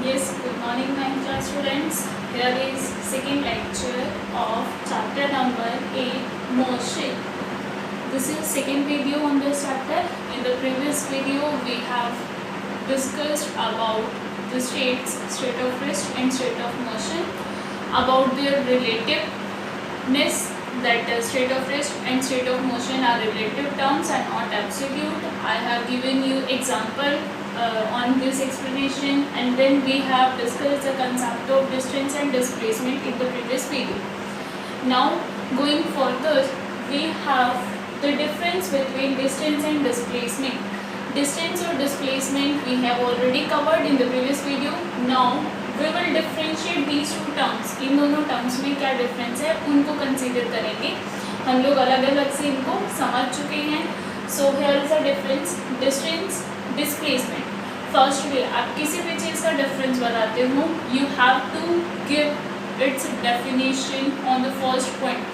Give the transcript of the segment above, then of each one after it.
Yes, good morning, my class students. Here is second lecture of chapter number 8, motion. This is second video on this chapter. In the previous video, we have discussed about the states, state of rest and state of motion, about their relativeness, that state of rest and state of motion are relative terms and not absolute. I have given you example on this explanation, and then we have discussed the concept of distance and displacement in the previous video. Now going further, we have the difference between distance and displacement. Distance or displacement we have already covered in the previous video. Now we will differentiate these two terms. इन दोनों terms में क्या difference है उनको consider करेंगे. हम लोग अलग अलग से इनको समझ चुके हैं. So here is the difference: distance, displacement. First way, आप किसी भी चीज़ का difference बताते हो, you have to give its definition on the first point.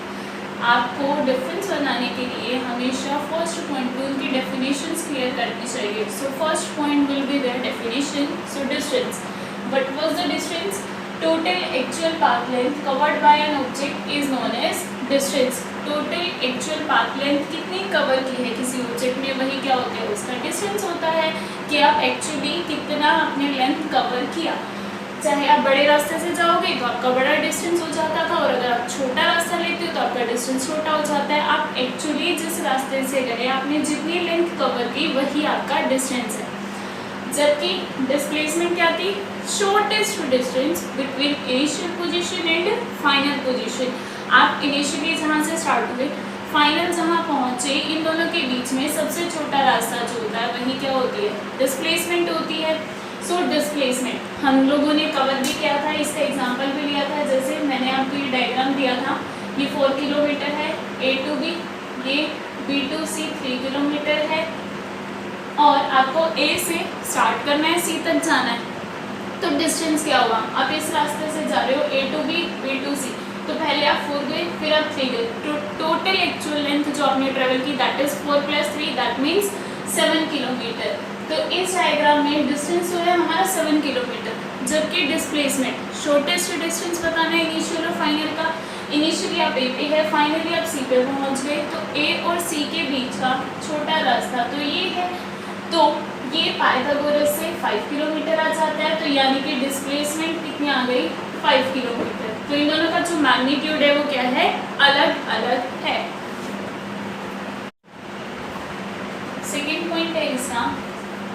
आपको difference बनाने के लिए हमेशा first point पे उनकी definitions clear करनी चाहिए. So first point will be their definition. So distance. What was the distance? Total actual path length covered by an object is known as distance. Total actual path length कितनी cover की है किसी object में, वही क्या होता है, उसका डिस्टेंस होता है कि आप एक्चुअली कितना आपने लेंथ कवर किया. चाहे आप बड़े रास्ते से जाओगे तो आपका बड़ा डिस्टेंस हो जाता था, और अगर आप छोटा रास्ता लेते हो तो आपका डिस्टेंस छोटा हो जाता है. आप एक्चुअली जिस रास्ते से गए आपने जितनी लेंथ कवर की वही आपका डिस्टेंस है. जबकि डिस्प्लेसमेंट क्या थी? Shortest distance between initial position and final position. आप इनिशियली जहाँ से स्टार्ट हुए फाइनल जहाँ पहुँचे, इन दोनों के बीच में सबसे छोटा रास्ता जो होता है वही क्या होती है? डिस्प्लेसमेंट होती है. सो डिस्प्लेसमेंट हम लोगों ने कवर भी किया था, इसका एग्जांपल भी लिया था. जैसे मैंने आपको ये डायग्राम दिया था, ये 4 किलोमीटर है A to B, ये B to C 3 किलोमीटर है, और आपको A से स्टार्ट करना है, C तक जाना है. तो डिस्टेंस क्या हुआ? आप इस रास्ते से जा रहे हो A to B, B to C, तो पहले आप 4 गए, फिर आप 3 गए. तो टोटल एक्चुअल लेंथ जो आपने ट्रेवल की that is 4 + 3, that means 7 kilometre. तो इस डायग्राम में डिस्टेंस जो है हमारा 7 किलोमीटर. जबकि डिस्प्लेसमेंट शॉर्टेस्ट डिस्टेंस बताना है इनिशियल और फाइनल का. इनिशियली आप A पे है, फाइनली आप C पे पहुंच गए, तो A और C के बीच का छोटा रास्ता तो ये है. तो ये पाइथागोरस से 5 किलोमीटर आ जाता है. तो यानी कि डिस्प्लेसमेंट कितनी आ गई? 5 किलोमीटर. तो इन दोनों का जो मैग्नीट्यूड है वो क्या है? अलग अलग है. सेकेंड पॉइंट है इसका,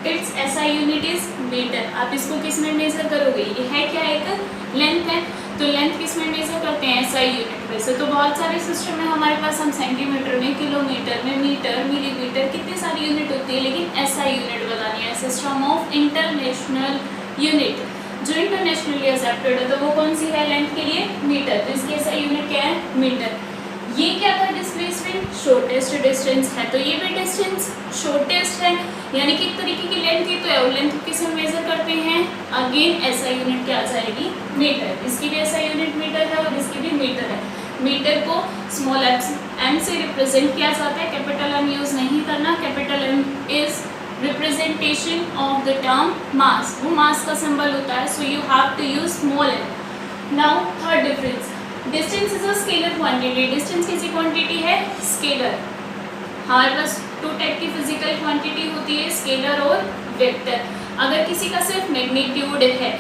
its SI unit is metre. आप इसको किस में मेजर करोगे? ये है क्या? एक लेंथ है. तो लेंथ किस में मेजर करते हैं? SI unit. वैसे तो बहुत सारे सिस्टम है हमारे पास, हम सेंटीमीटर में, किलोमीटर में, मीटर, मिलीमीटर, कितनी सारी यूनिट होती है, लेकिन SI यूनिट बतानी है, सिस्टम ऑफ इंटरनेशनल यूनिट. जो इंटरनेशनली एक्सेप्टेड है तो वो कौन सी है? लेंथ के लिए मीटर. तो इसकी SI यूनिट क्या है? मीटर. ये क्या था? डिस्प्लेसमेंट. शॉर्टेस्ट डिस्टेंस है, तो ये भी डिस्टेंस शॉर्टेस्ट है, यानी कि एक तरीके की लेंथ की. तो लेंथ किस में मेजर करते हैं? अगेन SI यूनिट क्या आ जाएगी? मीटर. इसकी भी SI यूनिट मीटर है और इसकी भी मीटर है. मीटर को स्मॉल m से रिप्रेजेंट किया जाता है, कैपिटल M यूज नहीं करना. Capital M is representation of the term mass, वो मास का सिंबल होता है. So you have to use small m. Now third difference, distance is a scalar quantity. Distance कैसी क्वांटिटी है? स्केलर. हमारे पास 2 टाइप की फिजिकल क्वांटिटी होती है, स्केलर और वेक्टर. अगर किसी का सिर्फ मैग्नीट्यूड है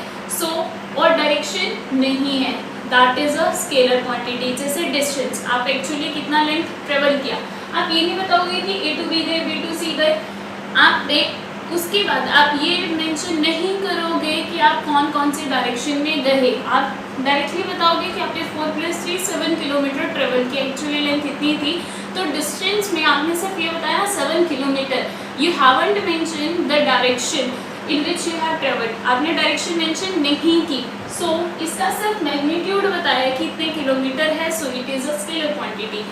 और डायरेक्शन नहीं है, that is a scalar quantity. जैसे डिस्टेंस, आप एक्चुअली कितना लेंथ ट्रेवल किया, आप ये नहीं बताओगे कि A to B गए, B to C गए. आपने उसके बाद आप ये मेंशन नहीं करोगे कि आप कौन कौन सी डायरेक्शन में गए. आप डायरेक्टली बताओगे कि आपने 4 + 3 7 किलोमीटर ट्रेवल किया, एक्चुअली लेंथ इतनी थी. तो डिस्टेंस में आपने सिर्फ ये बताया 7 kilometre. You haven't mention the direction in which you have travelled. आपने डायरेक्शन मेंशन नहीं की. सो इसका सिर्फ मैग्नीट्यूड बताया कि इतने किलोमीटर है. So it is a scalar quantity.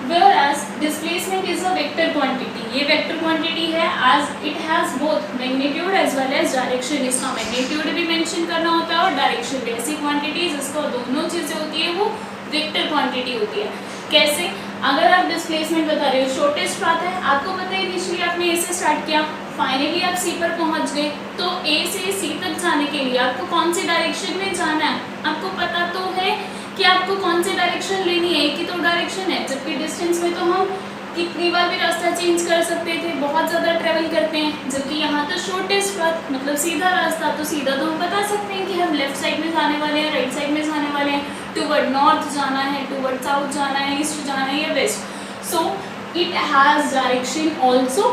Whereas displacement is a vector quantity. ये vector quantity है as it has both magnitude as well as direction. इसका magnitude भी mention करना होता है और direction भी. ऐसी quantity जिसको दोनों चीज़ें होती है वो vector quantity होती है. कैसे? अगर आप displacement बता रहे हो, shortest path है, आपको पता है इनिशियली आपने A से स्टार्ट किया, फाइनली आप सी पर पहुंच गए, तो ए से सी तक जाने के लिए आपको कौन सी डायरेक्शन में जाना है, आपको पता तो है कि आपको कौन सी डायरेक्शन लेनी है, एक ही तो डायरेक्शन है। जबकि डिस्टेंस में तो हम कितनी बार भी रास्ता चेंज कर सकते थे, बहुत ज़्यादा ट्रेवल करते हैं। जबकि यहाँ तो शॉर्टेस्ट पाथ मतलब सीधा रास्ता, तो सीधा तो हम बता सकते हैं कि हम लेफ्ट साइड में जाने वाले हैं, राइट साइड में जाने वाले हैं, टूवर्ड नॉर्थ जाना है, टूवर्ड साउथ जाना है, ईस्ट जाना है या west. So it has direction also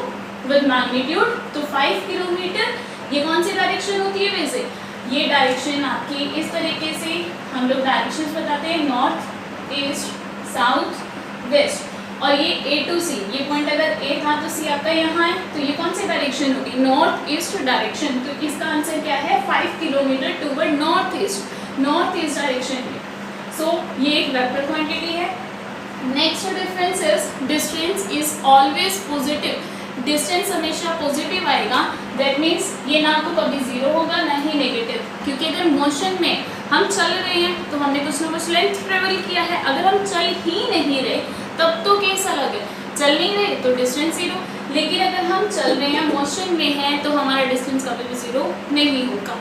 with magnitude. तो 5 किलोमीटर ये कौन सी डायरेक्शन होती है वैसे, ये डायरेक्शन आपकी इस तरीके से हम लोग डायरेक्शंस बताते हैं, नॉर्थ, ईस्ट, साउथ, वेस्ट। और ये ए टू सी, ये पॉइंट अगर ए था तो सी आपका यहाँ है, तो ये कौन सी डायरेक्शन होगी, नॉर्थ ईस्ट डायरेक्शन। तो इसका आंसर क्या है, 5 kilometre toward north east direction में। सो ये एक वेक्टर क्वांटिटी है। Next difference is distance is always positive. Distance हमेशा पॉजिटिव आएगा, दैट मीन्स ये ना तो कभी जीरो होगा ना ही नेगेटिव, क्योंकि अगर मोशन में हम चल रहे हैं तो हमने कुछ ना कुछ लेंथ ट्रेवल किया है। अगर हम चल ही नहीं रहे तब तो केस अलग है, चल नहीं रहे तो डिस्टेंस जीरो, लेकिन अगर हम चल रहे हैं मोशन में हैं तो हमारा डिस्टेंस कभी भी जीरो नहीं होगा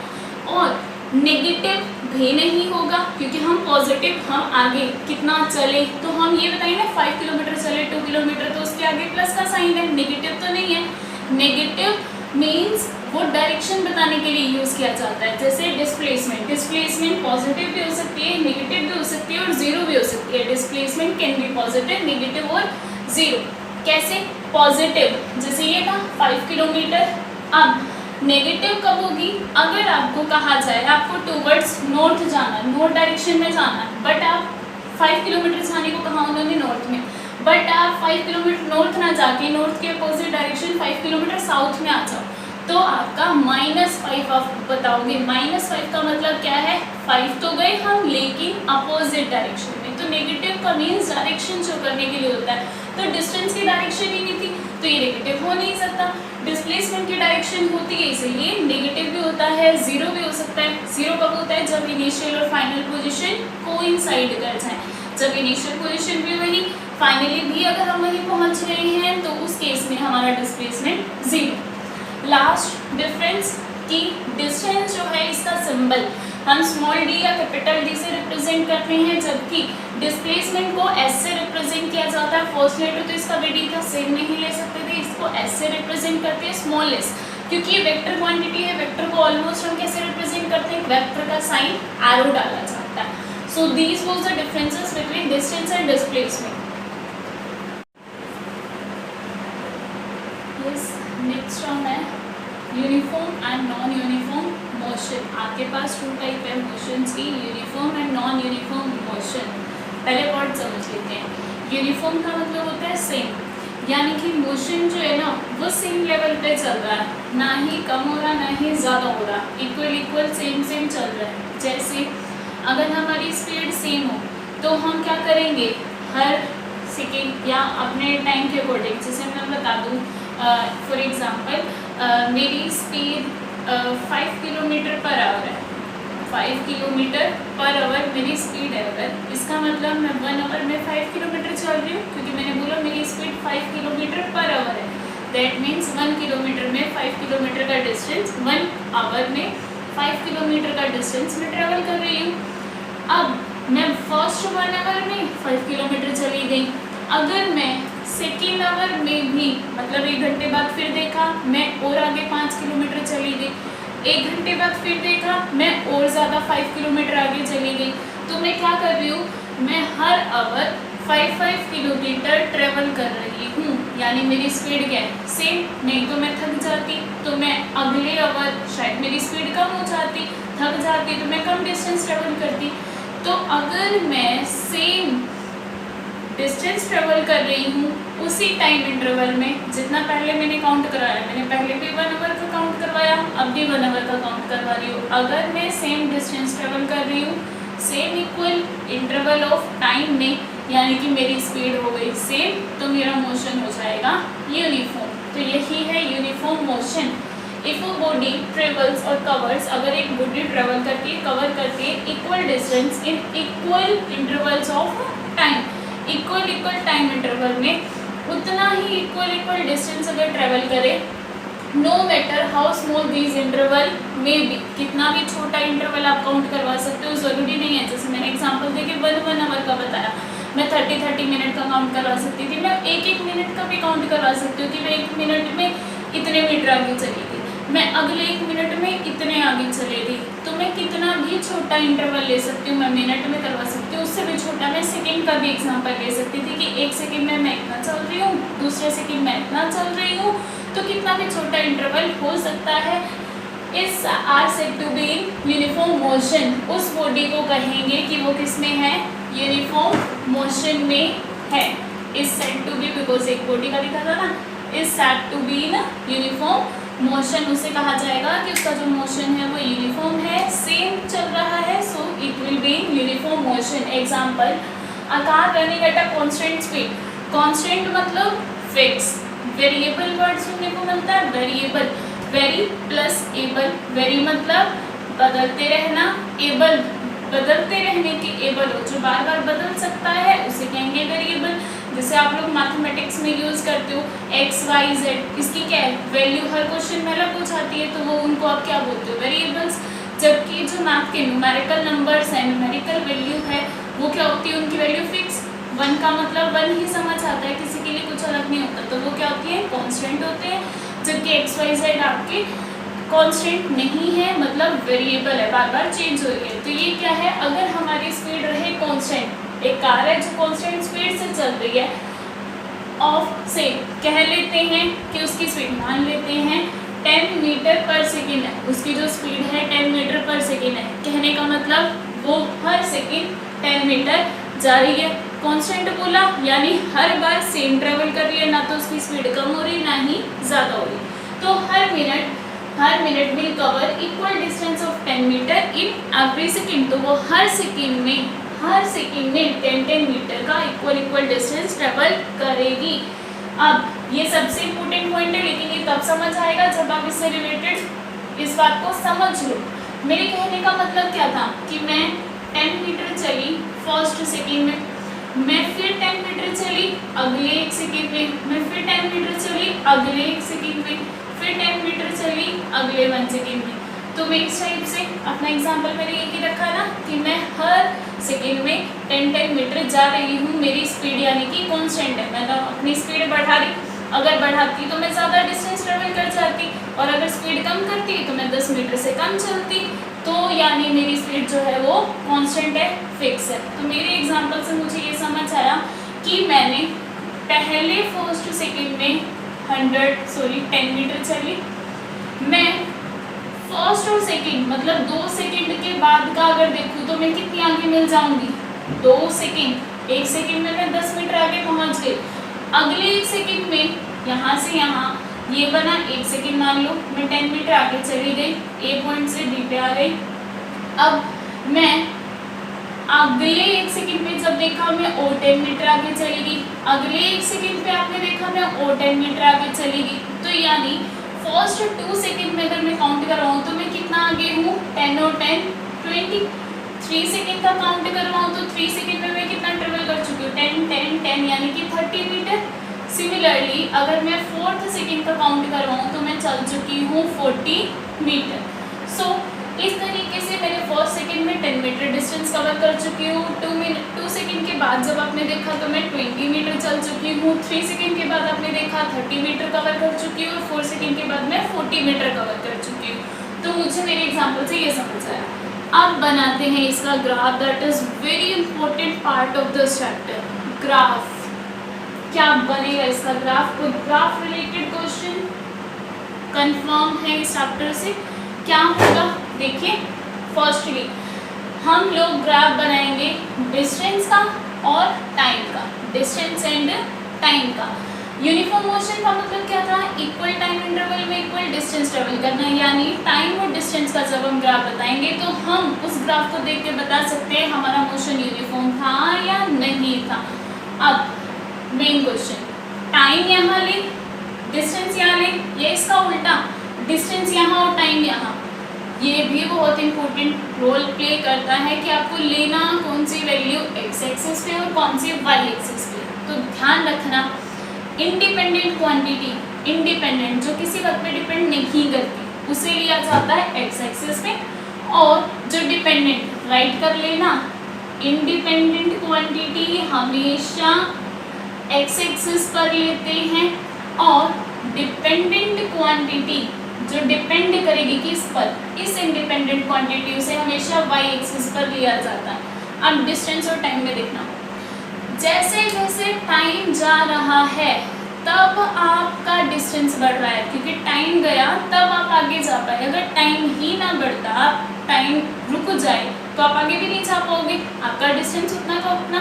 और नेगेटिव भी नहीं होगा, क्योंकि हम पॉजिटिव हम आगे कितना चले तो हम ये बताएंगे 5 किलोमीटर चले, 2 किलोमीटर, तो उसके आगे प्लस का साइन है, नेगेटिव तो नहीं है। नेगेटिव मीन्स वो डायरेक्शन बताने के लिए यूज़ किया जाता है। जैसे डिस्प्लेसमेंट पॉजिटिव भी हो सकती है, नेगेटिव भी हो सकती है और जीरो भी हो सकती है। Displacement can be positive, negative और जीरो। कैसे पॉजिटिव, जैसे ये था 5 किलोमीटर। अब नेगेटिव कब होगी, अगर आपको कहा जाए आपको टूवर्ड्स नॉर्थ जाना है, नॉर्थ डायरेक्शन में जाना है, बट आप 5 किलोमीटर जाने को कहा उन्होंने नॉर्थ में, बट आप 5 किलोमीटर नॉर्थ ना जाके नॉर्थ के अपोजिट डायरेक्शन 5 किलोमीटर साउथ में आ जाओ, तो आपका -5 आप बताओगे। -5 का मतलब क्या है, 5 तो गए हम लेकिन अपोजिट डायरेक्शन में, तो नेगेटिव का मीन्स डायरेक्शन शो करने के लिए होता है। तो डिस्टेंस की डायरेक्शन ही नहीं थी तो ये नेगेटिव हो नहीं सकता। डिस्प्लेसमेंट की डायरेक्शन होती है इसलिए नेगेटिव भी होता है, जीरो भी हो सकता है। जीरो कब होता है, जब इनिशियल और फाइनल पोजीशन कोइंसाइड कर जाए। जब इनिशियल पोजीशन भी वही, फाइनली भी अगर हम वहीं पहुंच रहे हैं तो उस केस में हमारा डिस्प्लेसमेंट जीरो। लास्ट डिफरेंस कि डिस्टेंस जो है इसका सिंबल हम स्मॉल डी या कैपिटल डी से रिप्रेजेंट करते हैं, जबकि डिस्प्लेसमेंट को एस से रिप्रेजेंट किया जाता है। फर्स्ट लेटर तो इसका भी डी था, सेम नहीं ले सकते थे, इसको एस से रिप्रेजेंट करते हैं, स्मॉल एस, क्योंकि ये वेक्टर क्वांटिटी है। वेक्टर को ऑलमोस्ट हम कैसे रिप्रेजेंट करते हैं, वेक्टर का साइन एरो डाला जाता है। So these was the differences between distance and displacement. Next term है uniform and non uniform motion. आपके पास 2 टाइप है मोशंस की, uniform and non uniform motion. पहले वर्ड समझ लेते हैं। यूनिफॉर्म का मतलब होता है सेम, यानी कि मोशन जो है ना वो सेम लेवल पे चल रहा है, ना ही कम हो रहा ना ही ज़्यादा हो रहा, इक्वल सेम चल रहा है। जैसे अगर हमारी स्पीड सेम हो तो हम क्या करेंगे, हर सेकेंड या अपने टाइम के अकॉर्डिंग, जैसे मैं बता दूँ फॉर एग्ज़ाम्पल मेरी स्पीड 5 किलोमीटर पर आवर है, 5 किलोमीटर पर आवर मेरी स्पीड है। अगर इसका मतलब मैं 1 आवर में 5 किलोमीटर चल रही हूँ, क्योंकि मैंने बोला मेरी स्पीड 5 किलोमीटर पर आवर है, दैट मीन्स 1 किलोमीटर में 5 किलोमीटर का डिस्टेंस, 1 आवर में 5 किलोमीटर का डिस्टेंस मैं ट्रेवल कर रही हूँ। अब मैं फर्स्ट 1 आवर में 5 किलोमीटर चली गई, अगर मैं सेकेंड आवर में भी मतलब 1 घंटे बाद फिर देखा मैं और आगे 5 किलोमीटर चली गई, 1 घंटे बाद फिर देखा मैं और ज़्यादा 5 किलोमीटर आगे चली गई, तो मैं क्या कर रही हूँ, मैं हर आवर 5 किलोमीटर ट्रेवल कर रही हूँ। यानी मेरी स्पीड क्या है, सेम। नहीं तो मैं थक जाती, तो मैं अगले आवर शायद मेरी स्पीड कम हो जाती, थक जाती तो मैं कम डिस्टेंस ट्रेवल करती। तो अगर मैं सेम डिस्टेंस ट्रेवल कर रही हूँ उसी टाइम इंटरवल में, जितना पहले मैंने काउंट कराया, मैंने पहले भी 1 आवर का काउंट करवाया, अब भी 1 आवर का काउंट करवा रही हूँ। अगर मैं सेम डिस्टेंस ट्रेवल कर रही हूँ same equal interval of time में, यानी कि मेरी स्पीड हो गई सेम, तो मेरा मोशन हो जाएगा यूनिफॉर्म। तो यही है uniform motion. If a body travels और कवर्स, अगर एक बॉडी ट्रेवल करती है, कवर करती है equal distance in equal intervals of time, equal time interval में उतना ही इक्वल डिस्टेंस अगर ट्रेवल करे no matter how small these interval may be, कितना भी छोटा इंटरवल आप काउंट करवा सकते हो, ज़रूरी नहीं है। जैसे मैंने एग्जांपल देके 1 आवर का बताया, मैं 30 मिनट का काउंट करवा सकती थी, मैं 1 मिनट का भी काउंट करवा सकती हूँ कि मैं 1 मिनट में इतने मीटर आगे चली थी, मैं अगले 1 मिनट में इतने आगे चले थी। तो मैं कितना भी छोटा इंटरवल ले सकती हूँ, मैं मिनट में करवा सकती हूँ, उससे भी छोटा मैं सेकंड का भी एग्जांपल ले सकती थी कि 1 सेकंड में मैं इतना चल रही हूँ, दूसरे सेकंड में इतना चल रही हूँ। तो कितना भी छोटा इंटरवल हो सकता है। इस are said to be in uniform motion, उस बॉडी को कहेंगे कि वो किस में है, यूनिफॉर्म मोशन में है। Is said to be, because एक बॉडी का लिखा था ना, is said to be in uniform motion, उसे कहा जाएगा कि उसका जो मोशन है वो यूनिफॉर्म है, सेम चल रहा है, so it will be in uniform motion. Example, a car running at a constant speed, constant मतलब फिक्स, वेरिएबल वर्ड सुनने को मिलता है, variable, very plus able, very मतलब बदलते रहना, एबल बदलते रहने के एबल हो, जो बार बार बदल सकता है उसे कहेंगे वेरिएबल। जैसे आप लोग मैथमेटिक्स में यूज करते हो एक्स वाई जेड, इसकी क्या है वैल्यू, हर क्वेश्चन में अलग पूछ आती है, तो वो उनको आप क्या बोलते हो, वेरिएबल्स। जबकि जो मैथ के न्यूमेरिकल नंबर्स है, न्यूमेरिकल वैल्यू है, वो क्या होती है, उनकी वैल्यू फिक्स, 1 का मतलब 1 ही समझ आता है, किसी के लिए कुछ अलग नहीं होता, तो वो क्या होती है, कांस्टेंट होते हैं। जबकि एक्स वाई जेड आपके कांस्टेंट नहीं है, मतलब वेरिएबल है, बार बार चेंज हो रही है। तो ये क्या है, अगर हमारी स्पीड रहे कांस्टेंट, एक कार है जो कांस्टेंट स्पीड से चल रही है, ऑफ से कह लेते हैं कि उसकी स्पीड मान लेते हैं 10 मीटर पर सेकेंड है, उसकी जो स्पीड है 10 मीटर पर सेकेंड है, कहने का मतलब वो हर सेकेंड 10 मीटर जा रही है। कांस्टेंट बोला यानी हर बार सेम ट्रेवल कर रही है, ना तो उसकी स्पीड कम हो रही ना ही ज़्यादा हो रही। तो हर minute will cover equal distance of 10 metre in every second, तो वो हर सेकेंड में 10 मीटर का इक्वल डिस्टेंस ट्रेवल करेगी। अब ये सबसे इम्पोर्टेंट पॉइंट है, लेकिन ये तब समझ आएगा जब आप इससे रिलेटेड इस बात को समझ लो। मेरे कहने का मतलब क्या था कि मैं 10 मीटर चली फर्स्ट सेकेंड में, मैं फिर 10 मीटर चली अगले 1 सेकेंड में, मैं फिर 10 मीटर चली अगले 1 सेकेंड में, फिर 10 मीटर चली अगले 1 सेकेंड में। तो मैं इस टाइप से अपना एग्जांपल मैंने यही रखा ना कि मैं हर सेकेंड में 10 मीटर जा रही हूँ, मेरी स्पीड यानी कि कांस्टेंट है, मैं अपनी स्पीड बढ़ा रही, अगर बढ़ाती तो मैं ज़्यादा डिस्टेंस ट्रेवल कर जाती, और अगर स्पीड कम करती तो मैं 10 मीटर से कम चलती, तो यानी मेरी स्पीड जो है वो कांस्टेंट है, फिक्स है। तो मेरे एग्जांपल से मुझे ये समझ आया कि मैंने पहले फर्स्ट सेकेंड में 10 मीटर चली, मैं फर्स्ट और सेकेंड मतलब 2 सेकेंड के बाद का अगर देखूँ तो मैं कितनी आगे मिल जाऊंगी, 2 सेकेंड, 1 सेकेंड में मैं 10 मीटर आगे पहुंच गई, अगले 1 सेकेंड में यहाँ से यहाँ ये बना 1 सेकेंड, मान लो मैं 10 मीटर आगे चली गई, ए पॉइंट से बी पे आ गई। अब मैं अगले 1 सेकेंड पे जब देखा मैं और 10 मीटर आगे चलेगी, अगले 1 सेकेंड पे आपने देखा मैं और 10 मीटर आगे चलेगी, तो यानी फर्स्ट 2 सेकेंड में अगर मैं काउंट करवाऊँ तो मैं कितना आगे हूँ, 10 और 10 20। 3 सेकेंड का काउंट करवाऊँ तो 3 सेकेंड में मैं कितना ट्रेवल कर चुकी हूँ, 10 10 10 यानी कि 30 मीटर। सिमिलरली अगर मैं 4th सेकेंड का काउंट करवाऊँ तो मैं चल चुकी हूँ 40 मीटर। सो इस तरीके से मैंने फर्स्ट सेकेंड में 10 मीटर डिस्टेंस कवर कर चुकी हूँ। 2 सेकेंड के बाद जब आपने देखा तो मैं 20 मीटर चल चुकी हूँ। 3 सेकेंड के बाद आपने देखा 30 मीटर कवर कर चुकी हूँ। 4 सेकेंड के बाद मैं 40 मीटर कवर कर चुकी हूँ। तो मुझे मेरे एग्जाम्पल से ये समझ आया। अब बनाते हैं इसका graph, that is very important part of this chapter. Graph क्या बनेगा इसका ग्राफ, कोई ग्राफ रिलेटेड क्वेश्चन कंफर्म है इस चैप्टर से, क्या होगा देखिए। फर्स्टली हम लोग ग्राफ बनाएंगे डिस्टेंस का और टाइम का, डिस्टेंस एंड टाइम का। यूनिफॉर्म मोशन का मतलब क्या था, इक्वल टाइम इंटरवल में इक्वल डिस्टेंस ट्रेवल करना, यानी टाइम और डिस्टेंस का जब हम ग्राफ बताएंगे तो हम उस ग्राफ को देख के बता सकते हैं हमारा मोशन यूनिफॉर्म था या नहीं था। अब मेन क्वेश्चन, टाइम यहाँ ले डिस्टेंस यहाँ ले, ये इसका उल्टा, डिस्टेंस यहाँ और टाइम यहाँ। ये भी बहुत इंपॉर्टेंट रोल प्ले करता है कि आपको लेना कौन सी वैल्यू एक्स एक्सिस पे और कौन सी वाई एक्सिस पे। तो ध्यान रखना इंडिपेंडेंट क्वांटिटी इंडिपेंडेंट जो किसी बात पे डिपेंड नहीं करती उसे लिया जाता है एक्स एक्सिस पे, और जो डिपेंडेंट राइट कर लेना, इंडिपेंडेंट क्वांटिटी हमेशा एक्स एक्सिस पर लेते हैं और डिपेंडेंट क्वांटिटी जो डिपेंड करेगी किस पर, इस इंडिपेंडेंट क्वांटिटी उसे हमेशा वाई एक्सिस पर लिया जाता है। अब डिस्टेंस और टाइम में देखना, जैसे जैसे टाइम जा रहा है तब आपका डिस्टेंस बढ़ रहा है, क्योंकि टाइम गया तब आप आगे जा पाए। अगर टाइम ही ना बढ़ता, टाइम रुक जाए तो आप आगे भी नहीं जा पाओगे, आपका डिस्टेंस उतना का उतना।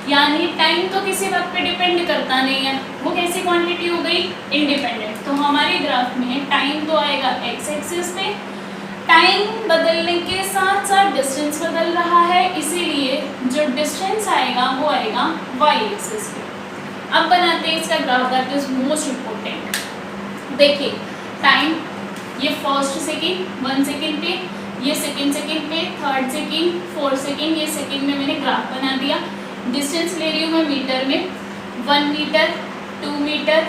यानी टाइम तो किसी बात पे डिपेंड करता नहीं है, वो कैसी क्वांटिटी हो गई, इंडिपेंडेंट। तो हमारे ग्राफ में टाइम तो आएगा एक्स एक्सिस पे, टाइम बदलने के साथ साथ डिस्टेंस बदल रहा है, इसीलिए जो डिस्टेंस आएगा वो आएगा वाई एक्सिस पे। अब बनाते हैं इसका graph, that is most important. देखिए टाइम, ये फर्स्ट सेकेंड 1 सेकेंड पे, ये सेकेंड पे, थर्ड सेकेंड, फोर्थ सेकेंड, ये सेकेंड में मैंने ग्राफ बना दिया। डिस्टेंस ले रही हूँ मैं मीटर में, 1 मीटर, 2 मीटर,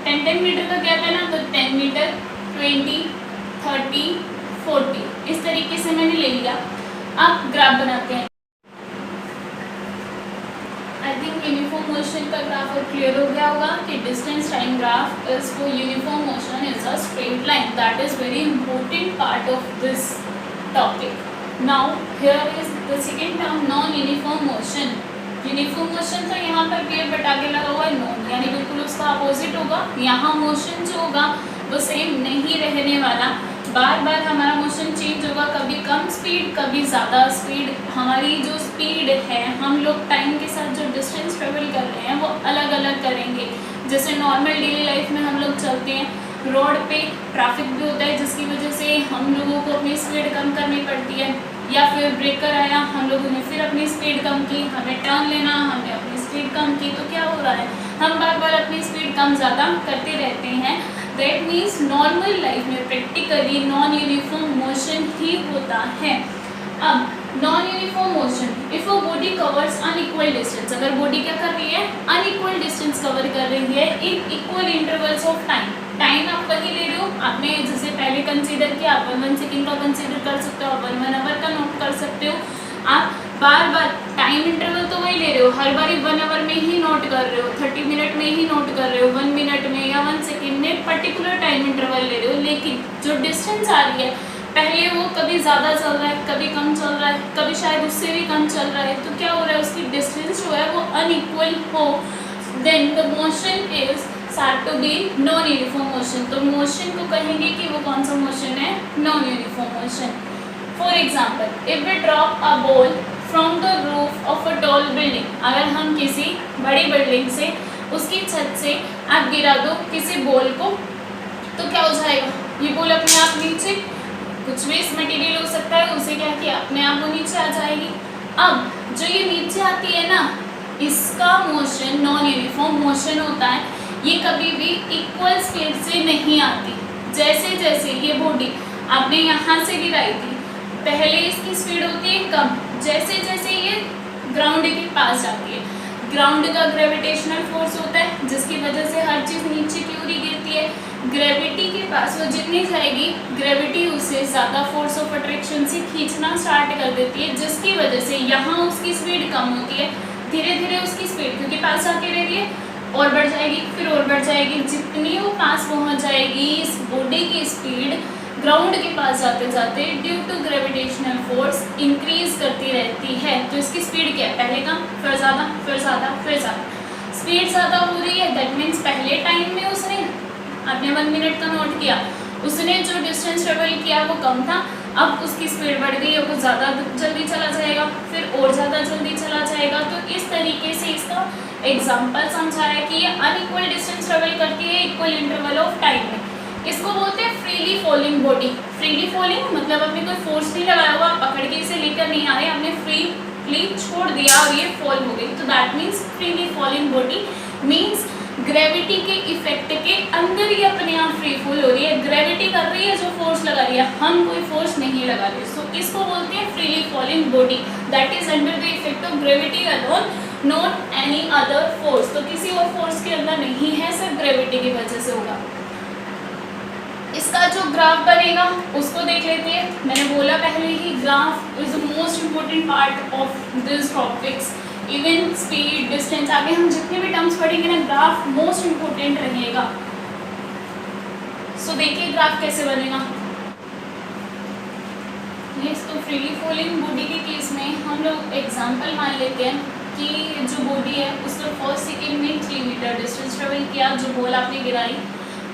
10 मीटर का गैप है ना, तो 10 मीटर, 20, 30, 40, इस तरीके से मैंने ले लिया। अब ग्राफ बनाते हैं। आई थिंक यूनिफॉर्म मोशन का ग्राफ और क्लियर हो गया होगा कि distance time graph is for uniform motion is a straight line, that is very important part of this topic. Now here is the second term, non uniform motion. Uniform motion तो यहाँ पर पेड़ but आगे लगा हुआ है non, यानी बिल्कुल उसका अपोजिट होगा। यहाँ मोशन जो होगा वो सेम नहीं रहने वाला, बार बार हमारा मोशन चेंज होगा, कभी कम स्पीड कभी ज़्यादा स्पीड। हमारी जो स्पीड है, हम लोग टाइम के साथ जो डिस्टेंस ट्रेवल कर रहे हैं वो अलग अलग करेंगे। जैसे नॉर्मल डेली लाइफ में हम लोग चलते हैं, रोड पे ट्रैफिक भी होता है जिसकी वजह से हम लोगों को अपनी स्पीड कम करनी पड़ती है, या फिर ब्रेकर आया हम लोगों ने फिर अपनी स्पीड कम की, हमें टर्न लेना हमने अपनी स्पीड कम की, तो क्या हो रहा है, हम बार बार अपनी स्पीड कम ज़्यादा करते रहते हैं। दैट मीन्स नॉर्मल लाइफ में प्रैक्टिकली नॉन यूनिफॉर्म मोशन ही होता है। अब non uniform motion, if a body covers unequal distance, अगर बॉडी क्या कर रही है, अनइक्वल डिस्टेंस कवर कर रही है इन equal intervals of time. Time आप वही ले रहे हो, आपने जैसे पहले कंसीडर किया, आप 1 सेकेंड का कंसीडर कर सकते हो, आप 1 आवर का नोट कर सकते हो। आप बार बार टाइम इंटरवल तो वही ले रहे हो, हर बार 1 आवर में ही नोट कर रहे हो, 30 मिनट में ही नोट कर रहे हो, 1 मिनट में या 1 सेकेंड में पर्टिकुलर टाइम इंटरवल ले रहे हो। लेकिन जो डिस्टेंस आ रही है, पहले वो कभी ज़्यादा चल रहा है, कभी कम चल रहा है, कभी शायद उससे भी कम चल रहा है, तो क्या हो रहा है, उसकी डिस्टेंस जो है वो अनइक्वल हो, then the motion is said to be non uniform motion। तो मोशन को कहेंगे कि वो कौन सा मोशन है, non uniform motion. For example, if we drop a ball from the roof of a tall building, अगर हम किसी बड़ी बिल्डिंग से, उसकी छत से आप गिरा दो किसी बॉल को, तो क्या हो जाएगा, ये बॉल अपने आप नीचे, कुछ भी इस मटेरियल हो सकता है, उसे क्या किया, अपने आप वो नीचे आ जाएगी। अब जो ये नीचे आती है ना, इसका मोशन नॉन यूनिफॉर्म मोशन होता है, ये कभी भी इक्वल स्पीड से नहीं आती। जैसे जैसे ये बॉडी आपने यहाँ से गिराई थी, पहले इसकी स्पीड होती है कम, जैसे जैसे ये ग्राउंड के पास जाती है, ग्राउंड का ग्रेविटेशनल फोर्स होता है जिसकी वजह से हर चीज़ नीचे की ओर गिरती है। ग्रेविटी के पास वो जितनी जाएगी, ग्रेविटी उसे ज़्यादा फोर्स ऑफ अट्रैक्शन से खींचना स्टार्ट कर देती है, जिसकी वजह से यहाँ उसकी स्पीड कम होती है, धीरे धीरे उसकी स्पीड क्योंकि पास आके रह रही है और बढ़ जाएगी, फिर और बढ़ जाएगी, जितनी वो पास पहुंच जाएगी, इस बॉडी की स्पीड ग्राउंड के पास जाते जाते due to gravitational force increase करती रहती है। तो इसकी स्पीड क्या है, पहले कम फिर ज़्यादा फिर ज़्यादा फिर ज़्यादा। स्पीड ज़्यादा हो रही है, दैट मीन्स पहले टाइम में उसने, आपने 1 मिनट का नोट किया, उसने जो डिस्टेंस ट्रेवल किया वो कम था, अब उसकी स्पीड बढ़ गई है, वो ज़्यादा जल्दी चला जाएगा, फिर और ज़्यादा जल्दी चला जाएगा। तो इस तरीके से इसका एग्जाम्पल समझाया कि ये अनइक्वल डिस्टेंस ट्रेवल करती है इक्वल इंटरवल ऑफ टाइम में। इसको बोलते हैं freely falling body. Freely falling मतलब आपने कोई फोर्स नहीं लगाया हुआ, आप पकड़ के इसे लेकर नहीं आ रहे, आपने फ्रीली छोड़ दिया और ये फॉल हो गई, तो that means freely falling body means gravity के इफेक्ट के अंदर ही अपने आप फ्री फॉल हो रही है, ग्रेविटी कर रही है जो फोर्स लगा रही है, हम कोई फोर्स नहीं लगा रहे। सो इसको बोलते हैं freely falling body, that is under the effect of gravity alone, not any other force. तो किसी और फोर्स के अंदर नहीं है, सिर्फ ग्रेविटी की वजह से होगा। इसका जो ग्राफ बनेगा उसको देख लेते हैं। मैंने बोला पहले ही graph is the most important part of this topics. Even speed, distance, आगे हम जितने भी टर्म्स पढ़ेंगे ना, ग्राफ मोस्ट इम्पोर्टेंट रहेगा। सो देखिए ग्राफ कैसे बनेगा। तो फ्रीली फॉलिंग बॉडी के केस में हम लोग एग्जांपल मान लेते हैं कि जो बॉडी है उसने फर्स्ट सेकेंड में 3 मीटर डिस्टेंस ट्रेवल किया, जो बॉल आपने गिराई।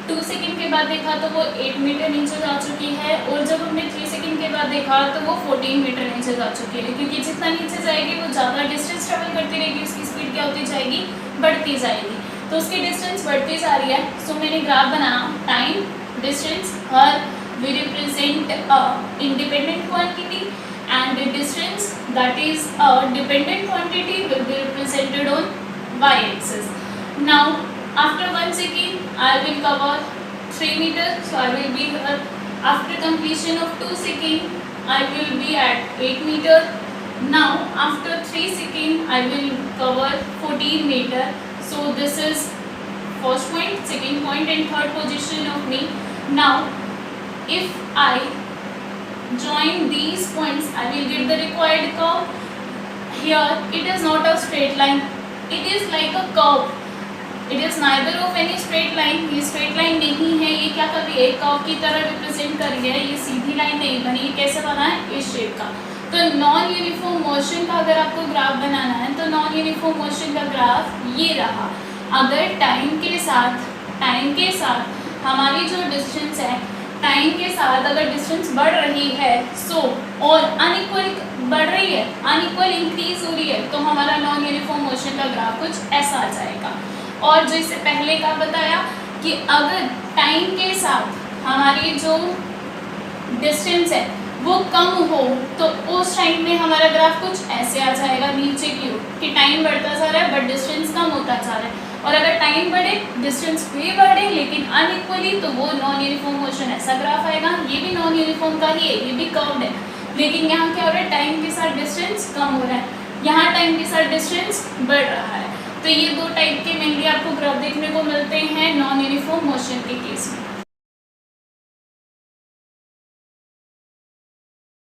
2 सेकेंड के बाद देखा तो वो 8 मीटर नीचे जा चुकी है, और जब हमने 3 सेकेंड के बाद देखा तो वो 14 मीटर नीचे जा चुकी है, क्योंकि जितना नीचे जाएगी वो ज़्यादा डिस्टेंस ट्रेवल करती रहेगी, उसकी स्पीड क्या होती जाएगी, बढ़ती जाएगी। तो उसकी डिस्टेंस बढ़ती जा रही है। सो मैंने ग्राफ बनाया, time, distance, her we represent a independent quantity and the distance that is a dependent quantity will be represented on y-axis. Now after 1 second I will cover 3 meters, so I will be here. After completion of 2 seconds I will be at 8 meter. Now after 3 seconds I will cover 14 meter. So this is first point, second point and third position of me. Now if I join these points I will get the required curve. Here it is not a straight line, it is like a curve. It is neither of any straight line. ये straight line नहीं है, ये क्या कर रही है, curve की तरह रिप्रेजेंट कर रही है। ये सीधी लाइन नहीं बनी, ये कैसे बना है, इस शेप का। तो नॉन यूनिफॉर्म मोशन का अगर आपको ग्राफ बनाना है तो नॉन यूनिफॉर्म मोशन का ग्राफ ये रहा। अगर टाइम के साथ हमारी जो डिस्टेंस है, टाइम के साथ अगर डिस्टेंस बढ़ रही है और अनइक्वल बढ़ रही है, अनइक्वल इंक्रीज हो रही है, तो हमारा नॉन यूनिफॉर्म मोशन का ग्राफ कुछ ऐसा आ जाएगा। और जैसे पहले का बताया कि अगर टाइम के साथ हमारी जो डिस्टेंस है वो कम हो तो उस टाइम में हमारा ग्राफ कुछ ऐसे आ जाएगा नीचे की ओर, कि टाइम बढ़ता जा रहा है बट डिस्टेंस कम होता जा रहा है। और अगर टाइम बढ़े, डिस्टेंस भी बढ़े लेकिन अनइक्वली, तो वो नॉन यूनिफॉर्म मोशन ऐसा ग्राफ आएगा। ये भी नॉन यूनिफॉर्म का ही है, ये भी कर्व्ड है, लेकिन यहाँ क्या हो रहा है, टाइम के साथ डिस्टेंस कम हो रहा है, यहाँ टाइम के साथ डिस्टेंस बढ़ रहा है। तो ये 2 टाइप के मेनली आपको ग्राफ देखने को मिलते हैं नॉन यूनिफॉर्म मोशन के केस में।